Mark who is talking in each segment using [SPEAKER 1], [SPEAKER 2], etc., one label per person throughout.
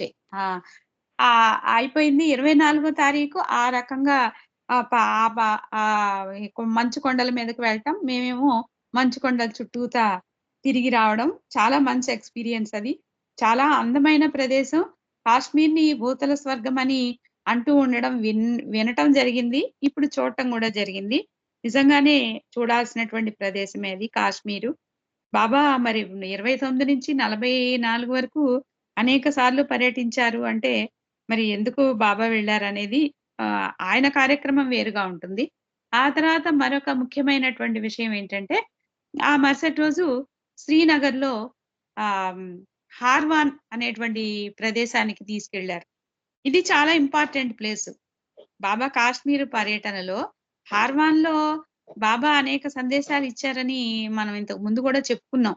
[SPEAKER 1] వచ్చాయి. ఆ! అయిపోయింది. 24 తారీఖు ఆ రకంగా ఆహ్, ప ఆహ్, ప మంచు కొండల మీదకి వెళ్ళటం. మేమేమో మంచు కొండల చుట్టూతా తిరిగి రావడం. చాలా మంచి ఎక్స్‌పీరియన్స్ అది. చాలా అందమైన ప్రదేశం. కాశ్మీర్‌ని భూతల స్వర్గమని అంటూ ఉండడం వినటం జరిగింది. ఇప్పుడు చూడటం గూడా జరిగింది. నిజంగానే చూడాల్సినటువంటి ప్రదేశమే అది కాశ్మీరు. బాబా మరి 29-44 వరకు అనేక సార్లు పర్యటించారు అంటే, మరి ఎందుకు బాబా వెళ్లారనేది ఆయన కార్యక్రమం వేరుగా ఉంటుంది. ఆ తర్వాత మరొక ముఖ్యమైనటువంటి విషయం ఏంటంటే, ఆ మరుసటి రోజు శ్రీనగర్‌లో ఆహ్, హ్మ్, హార్వాన్ అనేటువంటి ప్రదేశానికి తీసుకెళ్లారు. ఇది చాలా ఇంపార్టెంట్ ప్లేసు. బాబా కాశ్మీర్ పర్యటనలో హార్వాన్‌లో బాబా అనేక సందేశాలిచ్చారని మనం ఇంతకు ముందు గూడా చెప్పుకున్నాం.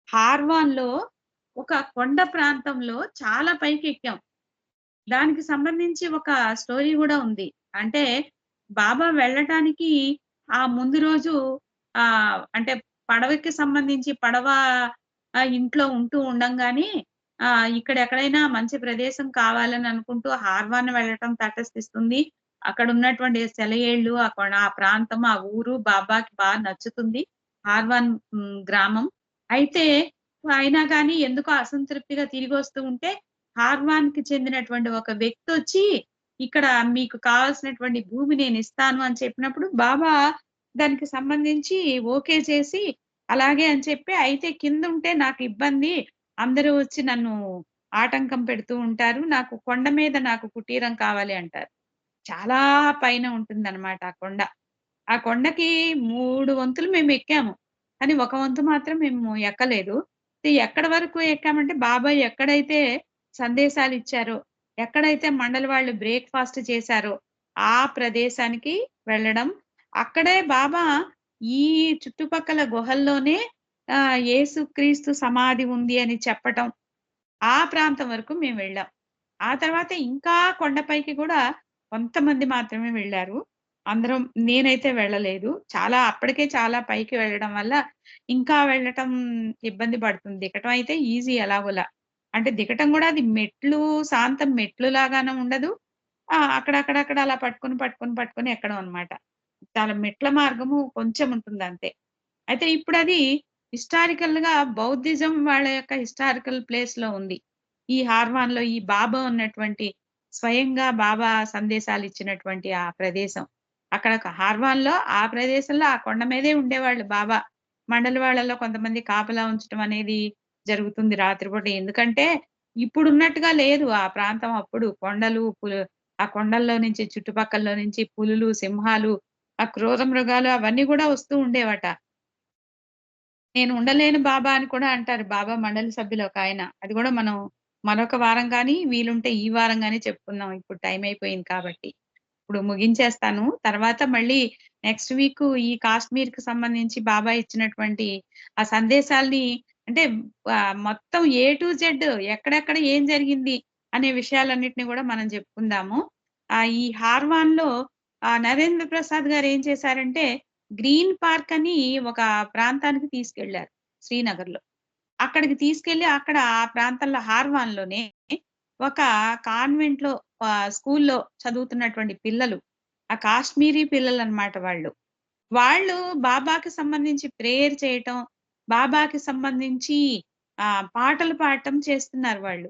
[SPEAKER 1] హార్వాన్‌లో ఒక కొండ ప్రాంతంలో చాలా పైకెక్కాం. దానికి సంబంధించి ఒక స్టోరీ గూడా ఉంది. అంటే బాబా వెళ్ళటానికి ఆ ముందు రోజు అంటే పడవకి సంబంధించి పడవ ఇంట్లో ఉంటూ ఉండంగానే ఇక్కడెక్కడైనా మంచి ప్రదేశం కావాలని అనుకుంటూ హార్వాన్ వెళ్ళటం తటస్థిస్తుంది. అక్కడున్నటువంటి సెలయేళ్ళు, ఆ ప్రాంతం, ఆ ఊరు బాబాకి నచ్చుతుంది. హార్వాన్ గ్రామం. అయితే అయినా గాని ఎందుకో అసంతృప్తిగా తిరిగొస్తూ ఉంటే హార్వాన్‌కి చెందినటువంటి ఒక వ్యక్తొచ్చి, ఇక్కడ మీకు కావాల్సినటువంటి భూమి నేనిస్తాను అని చెప్పినప్పుడు, బాబా దానికి సంబంధించి ఓకే చేసి, అలాగే అని చెప్పి, అయితే కిందుంటే నాకిబ్బంది. అందరూ వచ్చి నన్ను ఆటంకం పెడుతూ ఉంటారు. నాకు కొండ మీద నాకు కుటీరం కావాలి అంటారు. చాలా పైన ఉంటుందనమాట ఆ కొండ. ఆ కొండకి 3 వంతులు మేమెక్కాము. కానీ ఒక వంతు మాత్రం మేము ఎక్కలేదు. ఎక్కడి వరకు ఎక్కామంటే బాబాయ్ ఎక్కడైతే సందేశాలిచ్చారో, ఎక్కడైతే మండలి వాళ్ళు బ్రేక్‌ఫాస్ట్ చేశారో, ఆ ప్రదేశానికి వెళ్ళడం. అక్కడే బాబా ఈ చుట్టుపక్కల గుహల్లోనే యేసుక్రీస్తు సమాధి ఉంది అని చెప్పటం. ఆ ప్రాంతం వరకు మేము వెళ్ళాం. ఆ తర్వాత ఇంకా కొండపైకి గూడా కొంతమంది మాత్రమే వెళ్లారు. అందరం నేనైతే వెళ్ళలేదు. అప్పటికే చాలా పైకి వెళ్ళడం వల్ల ఇంకా వెళ్ళటం ఇబ్బంది పడుతుంది. దిగటం అయితే ఈజీ ఎలాగోలా. అంటే దిగటం గూడా అది మెట్లు సాంతం మెట్లు లాగాను ఉండదు. అక్కడక్కడక్కడ అలా పట్టుకొని ఎక్కడం అన్నమాట. చాలా మెట్ల మార్గము కొంచెం ఉంటుందంతే. అయితే ఇప్పుడది హిస్టారికల్‌గా బౌద్ధిజం వాళ్ళ యొక్క హిస్టారికల్ ప్లేస్‌లో ఉంది. ఈ హార్వాన్‌లో ఈ బాబా ఉన్నటువంటి స్వయంగా బాబా సందేశాలిచ్చినటువంటి ఆ ప్రదేశం. అక్కడ హార్వాన్‌లో ఆ ప్రదేశంలో ఆ కొండ మీదే ఉండేవాళ్ళు బాబా. మండలి వాళ్ళలో కొంతమంది కాపలా ఉంచటం అనేది జరుగుతుంది రాత్రిపూట. ఎందుకంటే ఇప్పుడున్నట్టుగా లేదు ఆ ప్రాంతం అప్పుడు. ఆ కొండల్లో నుంచి చుట్టుపక్కల్లో నుంచి పులులు, సింహాలు, ఆ క్రూర మృగాలు అవన్నీ గూడా వస్తూ ఉండేవట. నేను ఉండలేను బాబా అని కూడా అంటారు. బాబా మండలి సభ్యులు ఒకాయన. అది గూడా మనం మరొక వారం గానీ, వీలుంటే ఈ వారం గానీ చెప్పుకుందాం. ఇప్పుడు టైం అయిపోయింది కాబట్టి. ఇప్పుడు ముగించేస్తాను. తర్వాత మళ్ళీ నెక్స్ట్ వీకు ఈ కాశ్మీర్‌కి సంబంధించి బాబా ఇచ్చినటువంటి ఆ సందేశాల్ని అంటే మొత్తం ఏ టు జెడ్ ఎక్కడెక్కడ ఏం జరిగింది అనే విషయాలన్నిటిని గూడా మనం చెప్పుకుందాము. ఈ హార్వాన్‌లో నరేంద్ర ప్రసాద్ గారు ఏం చేశారంటే గ్రీన్ పార్క్ అని ఒక ప్రాంతానికి తీసుకెళ్లారు శ్రీనగర్‌లో. అక్కడికి తీసుకెళ్ళి అక్కడ ఆ ప్రాంతంలో హార్వాన్‌లోనే ఒక కాన్వెంట్‌లో స్కూల్‌లో చదువుతున్నటువంటి పిల్లలు. ఆ కాశ్మీరీ పిల్లలనమాట వాళ్ళు. వాళ్ళు బాబాకి సంబంధించి ప్రేయర్ చేయటం, బాబాకి సంబంధించి పాటలు పాడటం చేస్తున్నారు వాళ్ళు.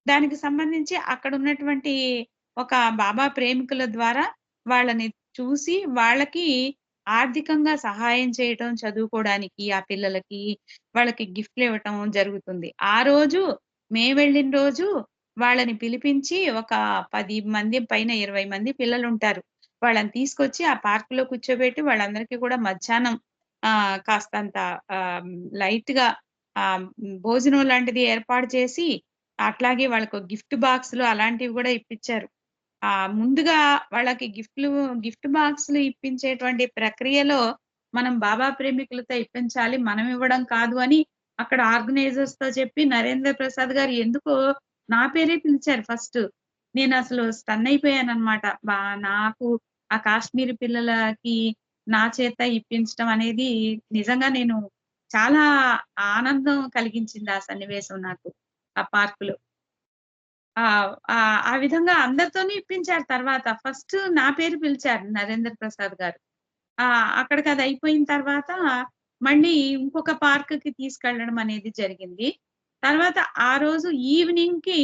[SPEAKER 1] దానికి సంబంధించి అక్కడున్నటువంటి ఒక బాబా ప్రేమికుల ద్వారా వాళ్ళని చూసి, వాళ్ళకి ఆర్థికంగా సహాయం చేయటం చదువుకోడానికి ఆ పిల్లలకి, వాళ్ళకి గిఫ్ట్‌లివ్వటం జరుగుతుంది. ఆ రోజు మేమెళ్ళిన రోజు వాళ్ళని పిలిపించి ఒక 10 మంది పైన 20 మంది పిల్లలుంటారు. వాళ్ళని తీసుకొచ్చి ఆ పార్క్‌లో కూర్చోబెట్టి వాళ్ళందరికీ కూడా మధ్యాహ్నం కాస్తంత లైట్‌గా భోజనం లాంటిది ఏర్పాటు చేసి అట్లాగే వాళ్ళకో గిఫ్ట్ బాక్స్‌లు అలాంటివి గూడా ఇప్పిచ్చారు. ముందుగా వాళ్ళకి గిఫ్ట్ బాక్స్‌లు ఇప్పించేటువంటి ప్రక్రియలో మనం బాబా ప్రేమికులతో ఇప్పించాలి. మనం ఇవ్వడం కాదు అని అక్కడ ఆర్గనైజర్స్‌తో చెప్పి నరేంద్ర ప్రసాద్ గారు ఎందుకో నా పేరే పిలిచారు ఫస్టు. నేనసలు స్టన్ అయిపోయాననమాట. నాకు ఆ కాశ్మీరీ పిల్లలకి నా చేత ఇప్పించటం అనేది నిజంగా నేను చాలా ఆనందం కలిగించింది ఆ సన్నివేశం నాకు. ఆ పార్క్‌లో. ఆ విధంగా అందరితోని ఇప్పించారు తర్వాత. ఫస్ట్ నా పేరు పిలిచారు 'నరేంద్ర ప్రసాద్' గారు. అక్కడికది అయిపోయిన తర్వాత మళ్ళీ ఇంకొక పార్క్‌కి తీసుకెళ్ళడం అనేది జరిగింది. తర్వాత ఆ రోజు ఈవినింగ్‌కి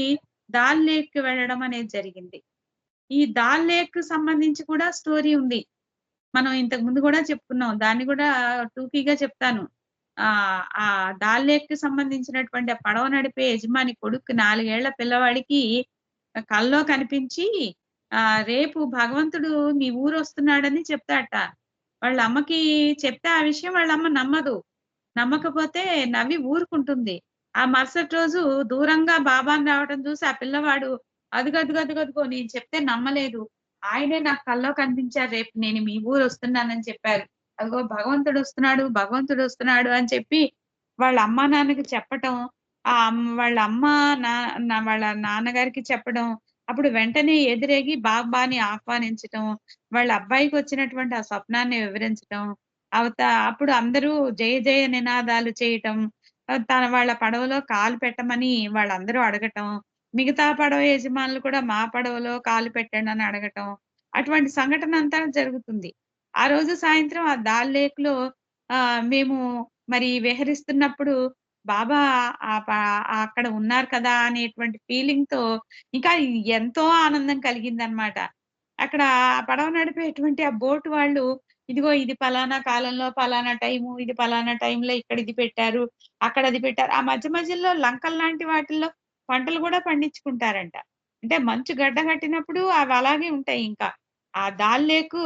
[SPEAKER 1] దాల్ లేక్‌కి వెళ్ళడం అనేది జరిగింది. ఈ దాల్ లేక్‌కి సంబంధించి కూడా స్టోరీ ఉంది. మనం ఇంతకు ముందు గూడా చెప్పుకున్నాం. దాన్ని గూడా టూకీగా చెప్తాను. ఆ దాల్ లేక్‌కి సంబంధించినటువంటి ఆ పడవ నడిపే యజమాని కొడుక్కి 4 ఏళ్ల పిల్లవాడికి కల్లో కనిపించి రేపు భగవంతుడు మీ ఊరొస్తున్నాడని చెప్తాడట. వాళ్ళ అమ్మకి చెప్తే ఆ విషయం వాళ్ళ అమ్మ నమ్మదు. నమ్మకపోతే నవ్వి ఊరుకుంటుంది. ఆ మరుసటి రోజు దూరంగా బాబాని రావటం చూసి ఆ పిల్లవాడు అదుగో నేను చెప్తే నమ్మలేదు. ఆయనే నాకు కల్లో కనిపించారు. రేపు నేను మీ ఊరొస్తున్నానని చెప్పారు. అదిగో భగవంతుడొస్తున్నాడు అని చెప్పి వాళ్ళ అమ్మా, నాన్నకి చెప్పటం. వాళ్ళ అమ్మ నా వాళ్ళ నాన్నగారికి చెప్పడం. అప్పుడు వెంటనే ఎదురేగి బాబాని ఆహ్వానించటం. వాళ్ళ అబ్బాయికొచ్చినటువంటి ఆ స్వప్నాన్ని వివరించటం. అప్పుడు అందరూ జయ జయ నినాదాలు చేయటం. వాళ్ళ పడవలో కాలు పెట్టమని వాళ్ళందరూ అడగటం. మిగతా పడవ యజమానులు కూడా మా పడవలో కాలు పెట్టండని అడగటం. అటువంటి సంఘటనంతా జరుగుతుంది. ఆ రోజు సాయంత్రం ఆ దాల్ లేక్‌లో మేము మరి విహరిస్తున్నప్పుడు బాబా అక్కడ ఉన్నారు కదా! అనేటువంటి ఫీలింగ్‌తో ఇంకా ఎంతో ఆనందం కలిగిందనమాట. అక్కడ ఆ పడవ నడిపేటువంటి ఆ బోట్ వాళ్ళు ఇదిగో ఇది పలానా కాలంలో పలానా టైము, ఇది పలానా టైంలో ఇక్కడ ఇది పెట్టారు, అక్కడ అది పెట్టారు. ఆ మధ్య మధ్యలో లంకల్లాంటి వాటిల్లో పంటలు గూడా పండించుకుంటారంట. అంటే మంచు గడ్డ కట్టినప్పుడు అవి అలాగే ఉంటాయి ఇంకా. ఆ దాల్లేకు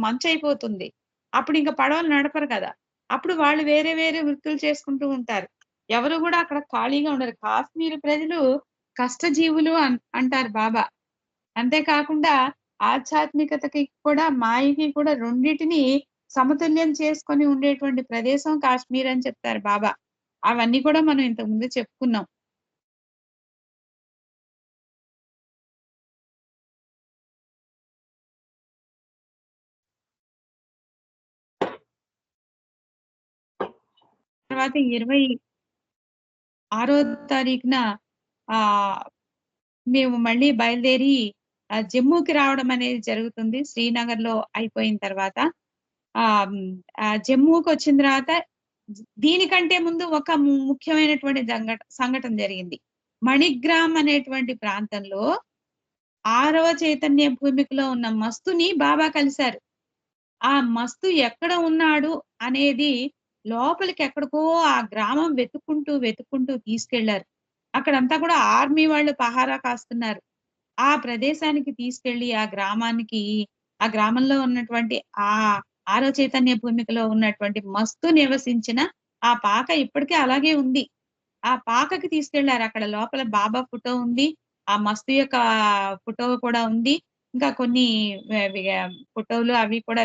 [SPEAKER 1] మంచయిపోతుంది. అప్పుడింక పడవలు నడపరు కదా! అప్పుడు వాళ్ళు వేరే వేరే వృత్తులు చేసుకుంటూ ఉంటారు. ఎవరు గూడా అక్కడ ఖాళీగా ఉండరు. కాశ్మీర్ ప్రజలు కష్టజీవులు అంటారు బాబా. అంతే కాకుండా ఆధ్యాత్మికతకి కూడా, మాయకి కూడా రెండిటిని సమతుల్యం చేసుకొని ఉండేటువంటి ప్రదేశం కాశ్మీర్ అని చెప్తారు బాబా. అవన్నీ కూడా మనం ఇంతకు ముందు చెప్పుకున్నాం. తర్వాత 26 తారీఖున ఆహ్, మేము మళ్ళీ బయలుదేరి జమ్మూకి రావడం అనేది జరుగుతుంది. శ్రీనగర్‌లో అయిపోయిన తర్వాత. ఆహ్, హ్మ్. జమ్మూకొచ్చిన తర్వాత దీనికంటే ముందు ఒక ముఖ్యమైనటువంటి సంఘటన జరిగింది. మణిగ్రామ్ అనేటువంటి ప్రాంతంలో 6వ చైతన్య భూమికలో ఉన్న మస్తుని బాబా కలిసారు. ఆ మస్తు ఎక్కడ ఉన్నాడు అనేది లోపలికెక్కడికో ఆ గ్రామం వెతుక్కుంటూ తీసుకెళ్లారు. అక్కడంతా కూడా ఆర్మీ వాళ్ళు పహారా కాస్తున్నారు. ఆ ప్రదేశానికి తీసుకెళ్ళి ఆ గ్రామంలో ఉన్నటువంటి ఆ ఆరో చైతన్య భూమికలో ఉన్నటువంటి మస్తు నివసించిన ఆ పాక ఇప్పటికి అలాగే ఉంది. ఆ పాకకి తీసుకెళ్లారు. అక్కడ లోపల బాబా ఫోటో ఉంది. ఆ మస్తు యొక్క ఫోటో కూడా ఉంది. ఇంకా కొన్ని వె విగ ఫోటోలు అవి కూడా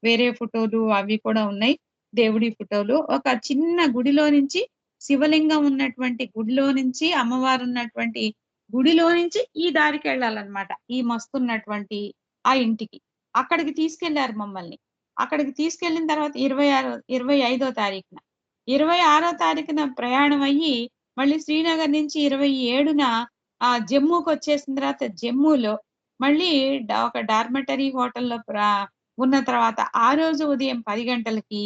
[SPEAKER 1] వేరే ఫోటోలు అవి కూడా ఉన్నాయి. దేవుడి ఫోటోలు. ఒక చిన్న గుడిలో నుంచి శివలింగం ఉన్నటువంటి గుడిలో నుంచి అమ్మవారున్నటువంటి గుడిలో నుంచి ఈ దారికెళ్ళాలన్నమాట. ఈ మస్తున్నటువంటి ఆ ఇంటికి. అక్కడికి తీసుకెళ్లారు మమ్మల్ని. అక్కడికి తీసుకెళ్ళిన తర్వాత 25 తారీఖున. 26 తారీఖున ప్రయాణం అయ్యి, మళ్ళీ శ్రీనగర్ నుంచి 27న జమ్మూకొచ్చేసిన తర్వాత జమ్మూలో మళ్ళీ ఒక డార్మెటరీ హోటల్‌లో ఉన్న తర్వాత ఆ రోజు ఉదయం 10 గంటలకి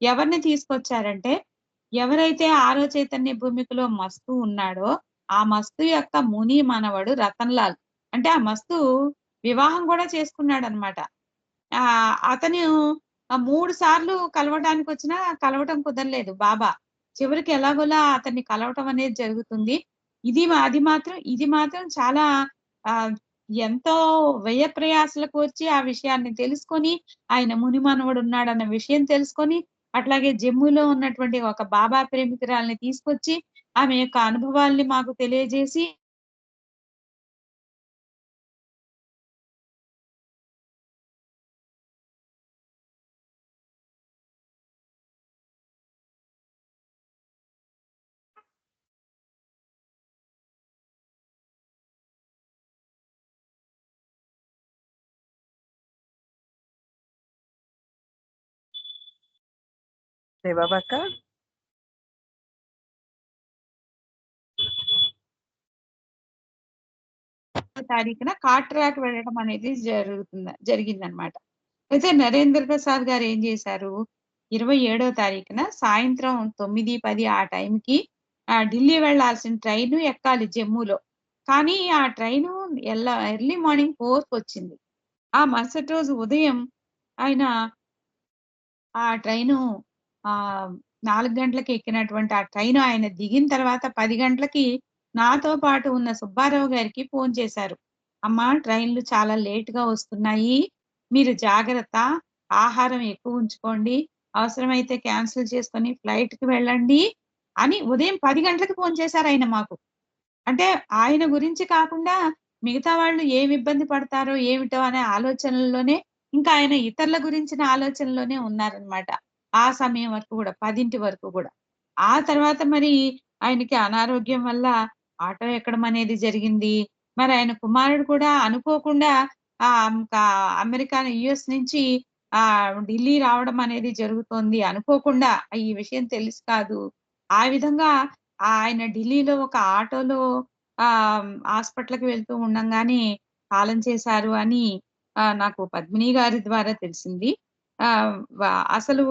[SPEAKER 1] ఎవరిని తీసుకొచ్చారంటే, ఎవరైతే ఆరో చైతన్య భూమికలో మస్తు ఉన్నాడో, ఆ మస్తు యొక్క ముని మనవడు రతన్‌లాల్. అంటే ఆ మస్తు వివాహం గూడా చేసుకున్నాడనమాట. అతను 3 సార్లు కలవడానికొచ్చినా కలవటం కుదరలేదు బాబా. చివరికి ఎలాగోలా అతన్ని కలవటం అనేది జరుగుతుంది. ఇది మాత్రం చాలా ఆహ్, ఎంతో వ్యయ ప్రయాసలు కోర్చి ఆ విషయాన్ని తెలుసుకొని, ఆయన ముని మనవడున్నాడన్న విషయం తెలుసుకొని, అట్లాగే జమ్మూలో ఉన్నటువంటి ఒక బాబా ప్రేమికురాలిని తీసుకొచ్చి, ఆమె యొక్క అనుభవాల్ని మాకు తెలియజేసి
[SPEAKER 2] శివబక్క
[SPEAKER 1] తారీఖున కాట్రాకి వెళ్ళడం అనేది జరిగిందనమాట. అయితే నరేంద్ర ప్రసాద్ గారు ఏం చేశారు, 27వ తారీఖున సాయంత్రం 9, 10 ఆ టైంకి ఢిల్లీ వెళ్ళాల్సిన ట్రైను ఎక్కాలి జమ్మూలో. కానీ ఆ ట్రైను ఎర్లీ మార్నింగ్ 4:00కొచ్చింది. ఆ మరుసటి రోజు ఉదయం ఆయన ఆ ట్రైను 4 గంటలకి ఎక్కినటువంటి ఆ ట్రైను ఆయన దిగిన తర్వాత 10 గంటలకి నాతో పాటు ఉన్న సుబ్బారావు గారికి ఫోను చేశారు. "అమ్మా ట్రైన్‌లు చాలా లేట్‌గా వస్తున్నాయి. మీరు జాగ్రత్త. ఆహారం ఎక్కువ ఉంచుకోండి. అవసరమైతే క్యాన్సెల్ చేసుకొని ఫ్లైట్‌కి వెళ్ళండి" అని ఉదయం 10 గంటలకి ఫోను చేశారాయన మాకు. అంటే ఆయన గురించి కాకుండా మిగతా వాళ్ళు ఏమి ఇబ్బంది పడతారో ఏమిటో అనే ఆలోచనల్లోనే ఇంకా ఆయన ఇతరుల గురించిన ఆలోచనలోనే ఉన్నారనమాట. ఆ సమయం వరకు గూడా 10 వరకు గూడా. ఆ తర్వాత మరి ఆయనకి అనారోగ్యం వల్ల ఆటో ఎక్కడం అనేది జరిగింది. మరి ఆయన కుమారుడు కూడా అనుకోకుండా ఇంకా యుఎస్ నుంచి ఢిల్లీ రావడం అనేది జరుగుతోంది. అనుకోకుండా ఈ విషయం తెలిసి కాదు. ఆ విధంగా ఆయన ఢిల్లీలో ఒక ఆటోలో హాస్పిటల్‌కి వెళ్తూ ఉండంగానే కాలం చేశారు అని నాకు పద్మిని గారి ద్వారా తెలిసింది. ఆహ్, వ అసలు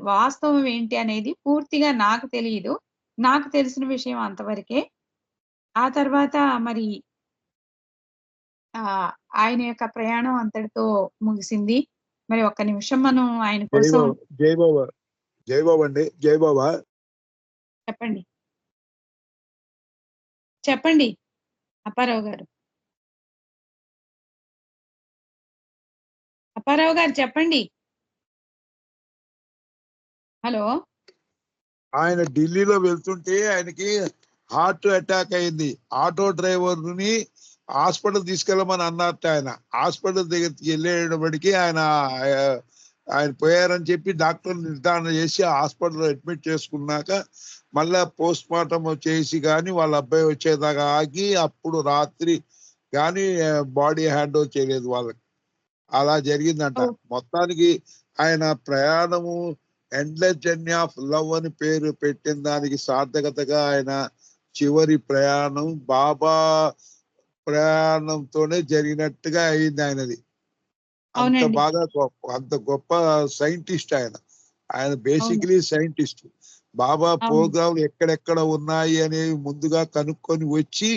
[SPEAKER 1] వాస్తవం ఏంటి అనేది పూర్తిగా నాకు తెలీదు. నాకు తెలిసిన విషయం అంతవరకే. ఆ తర్వాత మరి ఆహ్, ఆయన యొక్క ప్రయాణం అంతటితో ముగిసింది. మరి ఒక్క నిమిషం మనం ఆయన
[SPEAKER 2] జై
[SPEAKER 1] కోసం
[SPEAKER 2] బాబా, జై బాబా, జై బాబా అండి, జై బాబా.
[SPEAKER 1] చెప్పండి. చెప్పండి అప్పారావు గారు. అప్పారావు గారు చెప్పండి. హలో!
[SPEAKER 2] ఆయన ఢిల్లీలో వెళ్తుంటే ఆయనకి హార్ట్ అటాక్ అయింది. ఆటో డ్రైవర్‌ని హాస్పిటల్ తీసుకెళ్ళమని అన్నారట ఆయన. హాస్పిటల్ దగ్గరికి వెళ్ళేటప్పటికి ఆయన పోయారని చెప్పి డాక్టర్లు నిర్ధారణ చేసి హాస్పిటల్‌లో అడ్మిట్ చేసుకున్నాక మళ్ళా పోస్ట్‌మార్టం చేసి గాని వాళ్ళ అబ్బాయి వచ్చేదాకా ఆగి అప్పుడు రాత్రి గాని బాడీ హ్యాండ్ ఓవర్ చేయలేదు వాళ్ళకి. అలా జరిగిందంట.
[SPEAKER 1] ఓహ్!
[SPEAKER 2] మొత్తానికి ఆయన ప్రయాణము ఎండ్లెస్ జర్నీ ఆఫ్ లవ్ అని పేరు పెట్టిన దానికి సార్థకతగా ఆయన చివరి ప్రయాణం బాబా ప్రయాణంతోనే జరిగినట్టుగా అయింది ఆయనది. అంత
[SPEAKER 1] అవునండి.
[SPEAKER 2] బాగా అంత గొప్ప సైంటిస్ట్ ఆయన. ఆయన
[SPEAKER 1] అవును.
[SPEAKER 2] Basically scientist. బాబా
[SPEAKER 1] అవును.
[SPEAKER 2] ప్రోగ్రామ్‌లు ఎక్కడెక్కడ ఉన్నాయి అనేవి ముందుగా కనుక్కొని వచ్చి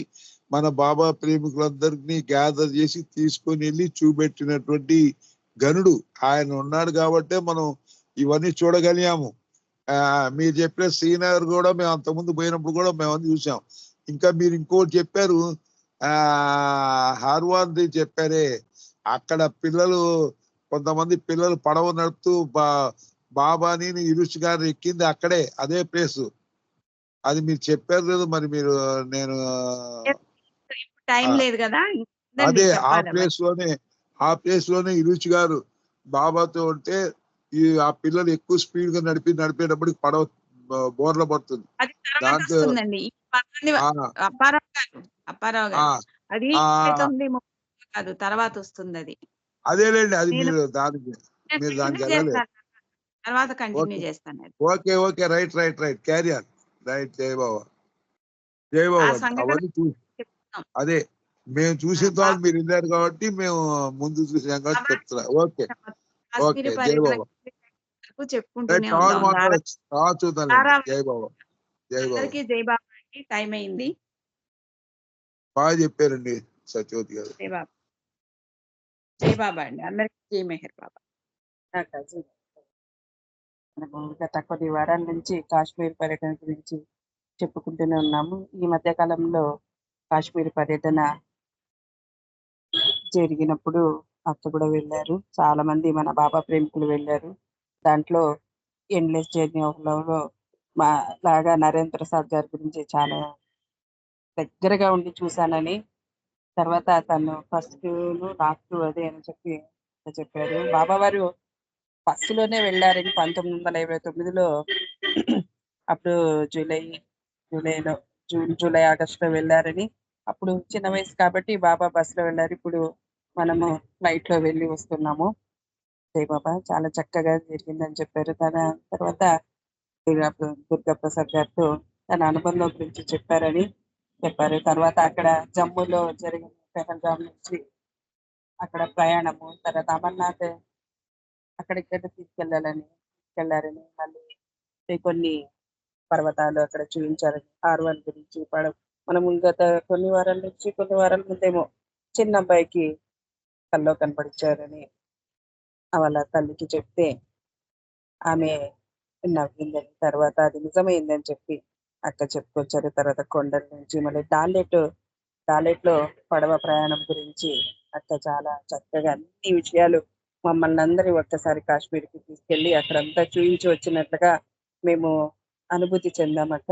[SPEAKER 2] మన బాబా ప్రేమికులందరినీ గ్యాదర్ చేసి తీసుకొనెళ్ళి చూపెట్టినటువంటి ఘనుడు. ఆయన ఉన్నాడు కాబట్టే మనం ఇవన్నీ చూడగలిగాము. మీరు చెప్పిన శ్రీనగర్ గూడా మేము అంతకుముందు పోయినప్పుడు గూడా మేమన్నీ చూసాం. ఇంకా మీరు ఇంకోటి చెప్పారు. హార్వార్‌ది చెప్పారే! అక్కడ కొంతమంది పిల్లలు పడవ నడుపుతూ బాబాని, ఇరుష్ గారు ఎక్కింది అక్కడే. అదే ప్లేసు. అది మీరు చెప్పారు లేదు మరి మీరు నేను
[SPEAKER 1] ఇప్పుడు టైం
[SPEAKER 2] ఆహ్,
[SPEAKER 1] లేదు గదా! ఉందండి
[SPEAKER 2] అదే
[SPEAKER 1] చెప్పాలవన్నీ.
[SPEAKER 2] ఆ ప్లేస్‌లోనే ఇరుష్ గారు బాబాతో ఉంటే ఆ పిల్లలు ఎక్కువ స్పీడ్‌గా నడిపేటప్పటికి పడవ బోర్ల పడుతుంది.
[SPEAKER 1] అది
[SPEAKER 2] దాంతో
[SPEAKER 1] తర్వాతొస్తుందండి. ఈ పదండి
[SPEAKER 2] ఆ!
[SPEAKER 1] అప్పారావు గారు, అప్పారావు
[SPEAKER 2] ఆ!
[SPEAKER 1] గారు. అది
[SPEAKER 2] ఆ!
[SPEAKER 1] 29:30 కాదు తర్వాతొస్తుందది.
[SPEAKER 2] అదేలెండి. అది
[SPEAKER 1] నేను
[SPEAKER 2] మీరు
[SPEAKER 1] కంటిన్యూ
[SPEAKER 2] దానికెళ్ళలేదు.
[SPEAKER 1] చేస్తాను. తర్వాత కంటిన్యూ
[SPEAKER 2] ఓకే.
[SPEAKER 1] చేస్తానది.
[SPEAKER 2] Okay. Right. Carry on. Right. జై బాబా. జై
[SPEAKER 1] ఆ
[SPEAKER 2] బాబా.
[SPEAKER 1] సంఘటన
[SPEAKER 2] అవన్నీ
[SPEAKER 1] చెప్తున్నాం.
[SPEAKER 2] అదే. మేము చూసిన తర్వాత
[SPEAKER 1] బాబా
[SPEAKER 2] మీరెళ్లారు కాబట్టి మేము ముందు చూసాం కాబట్టి
[SPEAKER 1] బాబా
[SPEAKER 2] చెప్తున్నా. ఓకే.
[SPEAKER 1] కాశ్మీర్
[SPEAKER 2] జై
[SPEAKER 1] పర్యటన
[SPEAKER 2] బాబా.
[SPEAKER 1] వరకు
[SPEAKER 2] రైట్.
[SPEAKER 1] చెప్పుకుంటూనే
[SPEAKER 2] తర్వాత
[SPEAKER 1] ఉందాం.
[SPEAKER 2] మాట్లాడొచ్చు. తర్వాత చూద్దాంలెండి.
[SPEAKER 1] ధారావాహిక
[SPEAKER 2] జై బాబా. జై బాబా.
[SPEAKER 1] అందరికీ జై బాబా అండి. టైం అయింది.
[SPEAKER 2] బాగా చెప్పారండి సత్యవతి గారు.
[SPEAKER 1] జై బాబా. జై బాబా అండి. అందరికీ జై మెహర్ బాబా.
[SPEAKER 3] మనము గత కొన్ని వారాల నుంచి కాశ్మీర్ పర్యటన గురించి చెప్పుకుంటూనే ఉన్నాము. ఈ మధ్య కాలంలో కాశ్మీర్ పర్యటన జరిగినప్పుడు అక్క కూడా వెళ్ళారు. చాలా మంది మన బాబా ప్రేమికులు వెళ్ళారు. దాంట్లో ఎండ్‌లెస్ జర్నీ ఆఫ్ లవ్‌లో మా లాగా నరేంద్ర ప్రసాద్ గారి గురించి చాలా దగ్గరగా ఉండి చూశానని, తర్వాత తను ఫస్టును, లాస్టు అదే అని చెప్పారు. బాబా వారు బస్సులోనే వెళ్లారని 1929లో అప్పుడు జూలై జూలైలో జూలై, ఆగస్ట్‌లో వెళ్లారని. అప్పుడు చిన్న వయసు కాబట్టి బాబా బస్సులో వెళ్లారు. ఇప్పుడు మనము ఫ్లైట్‌లో వెళ్ళి వస్తున్నాము. జై బాబా చాలా చక్కగా జరిగిందని చెప్పారు. తర్వాత దుర్గాప్రసాద్ గారితో తన అనుబంధం గురించి చెప్పారు. తర్వాత అక్కడ జమ్మూలో జరిగిన పెహల్గాం నుంచి అక్కడ ప్రయాణము, తర్వాత అమర్నాథ్ అక్కడిక్కడ తీసుకెళ్లారని మళ్ళీ కొన్ని పర్వతాలు అక్కడ చూపించారని, ఆర్వన్ గురించి మనం గత కొన్ని వారాల ముందేమో చిన్న అబ్బాయికి కల్లో కనపడిచ్చారని వాళ్ళ తల్లికి చెప్తే ఆమె నవ్విందని, తర్వాత అది నిజమైందని చెప్పి అక్క చెప్పుకొచ్చారు. తర్వాత కొండల నుంచి మళ్ళీ డాలెట్లో పడవ ప్రయాణం గురించి అక్క చాలా చక్కగా అన్ని విషయాలు మమ్మల్ని అందరి ఒక్కసారి కాశ్మీర్కి తీసుకెళ్లి అక్కడంతా చూయించి వచ్చినట్లుగా మేము అనుభూతి చెందామక్క.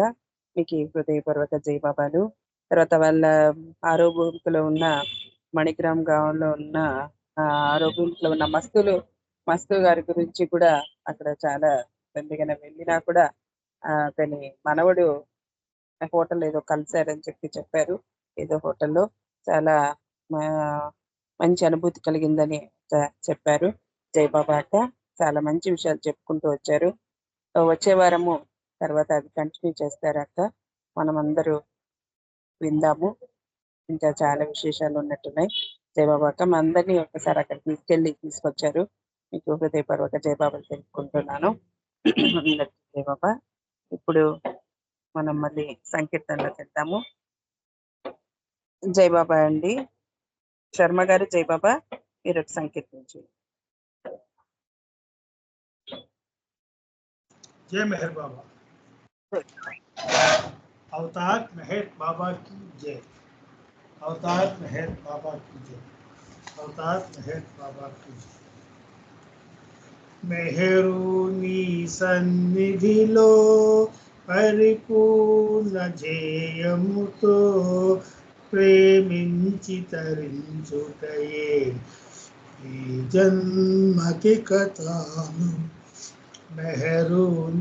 [SPEAKER 3] మీకు హృదయపూర్వక జయబాబాలు. తర్వాత వాళ్ళ ఆరోగ్యంలో ఉన్న మణిగ్రామ్ గ్రామంలో ఉన్న ఆరోగ్యంలో ఉన్న మస్తు గారి గురించి కూడా అక్కడ చాలా పెద్దగా వెళ్ళినా కూడా అతని మనవడు హోటల్ ఏదో కలిశారని చెప్పారు. ఏదో హోటల్లో చాలా మంచి అనుభూతి కలిగిందని చెప్పారు. జయబాబా అక్క చాలా మంచి విషయాలు చెప్పుకుంటూ వచ్చారు. వచ్చే వారము తర్వాత అది కంటిన్యూ చేస్తారు అక్క. మనమందరూ విందాము. ఇంకా చాలా విశేషాలు ఉన్నట్టున్నాయి. జయబాబా అక్క మా అందరినీ ఒక్కసారి అక్కడ తీసుకొచ్చారు. మీకు హృదయపూర్వక జయబాబాలు తెలుపుకుంటున్నాను. జయబాబా. ఇప్పుడు మనం మళ్ళీ సంకీర్తనలోకి వెళ్తాము. జయబాబా అండి. శర్మ గారు జయబాబా మీరు సంకీర్తించు.
[SPEAKER 4] जय मेहर बाबा। अवतार मेहर बाबा की जय। अवतार मेहर बाबा की जय। अवतार मेहर बाबा की जय। मेहरुनी सन्निधिलो परिपूर्ण జయముతో ప్రేమించి తరించుటయే ఈ జన్మకి కథను. మెహరు